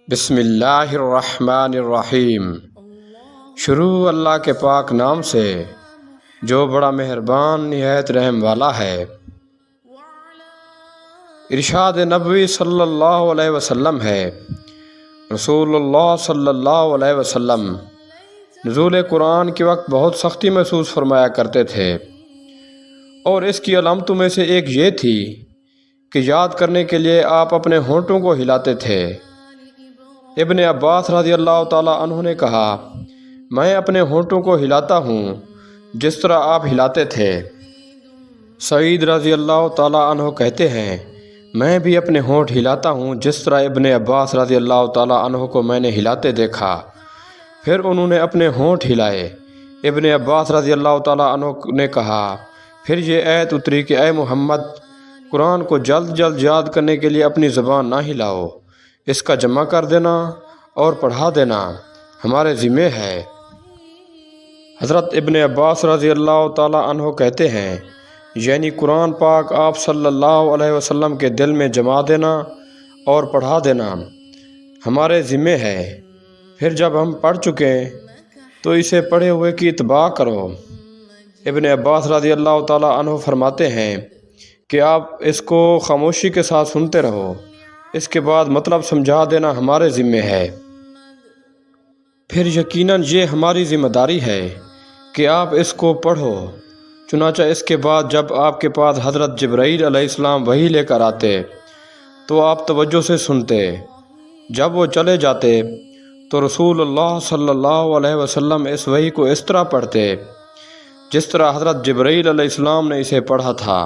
بسم اللہ الرحمن الرحیم۔ شروع اللہ کے پاک نام سے جو بڑا مہربان نہایت رحم والا ہے۔ ارشاد نبوی صلی اللہ علیہ وسلم ہے۔ رسول اللہ صلی اللہ علیہ وسلم نزول قرآن کے وقت بہت سختی محسوس فرمایا کرتے تھے، اور اس کی علامتوں میں سے ایک یہ تھی کہ یاد کرنے کے لیے آپ اپنے ہونٹوں کو ہلاتے تھے۔ ابن عباس رضی اللہ تعالیٰ عنہ نے کہا، میں اپنے ہونٹوں کو ہلاتا ہوں جس طرح آپ ہلاتے تھے۔ سعید رضی اللہ تعالیٰ عنہ کہتے ہیں، میں بھی اپنے ہونٹ ہلاتا ہوں جس طرح ابن عباس رضی اللہ تعالیٰ عنہ کو میں نے ہلاتے دیکھا۔ پھر انہوں نے اپنے ہونٹ ہلائے۔ ابن عباس رضی اللہ تعالیٰ عنہ نے کہا، پھر یہ آیت اتری کہ اے محمد، قرآن کو جلد جلد یاد کرنے کے لیے اپنی زبان نہ ہلاؤ، اس کا جمع کر دینا اور پڑھا دینا ہمارے ذمہ ہے۔ حضرت ابن عباس رضی اللہ تعالیٰ عنہ کہتے ہیں، یعنی قرآن پاک آپ صلی اللہ علیہ وسلم کے دل میں جما دینا اور پڑھا دینا ہمارے ذمہ ہے۔ پھر جب ہم پڑھ چکیں تو اسے پڑھے ہوئے کی اتباع کرو۔ ابن عباس رضی اللہ تعالیٰ عنہ فرماتے ہیں کہ آپ اس کو خاموشی کے ساتھ سنتے رہو، اس کے بعد مطلب سمجھا دینا ہمارے ذمہ ہے۔ پھر یقیناً یہ ہماری ذمہ داری ہے کہ آپ اس کو پڑھو۔ چنانچہ اس کے بعد جب آپ کے پاس حضرت جبرائیل علیہ السلام وحی لے کر آتے تو آپ توجہ سے سنتے۔ جب وہ چلے جاتے تو رسول اللہ صلی اللہ علیہ وسلم اس وحی کو اس طرح پڑھتے جس طرح حضرت جبرائیل علیہ السلام نے اسے پڑھا تھا۔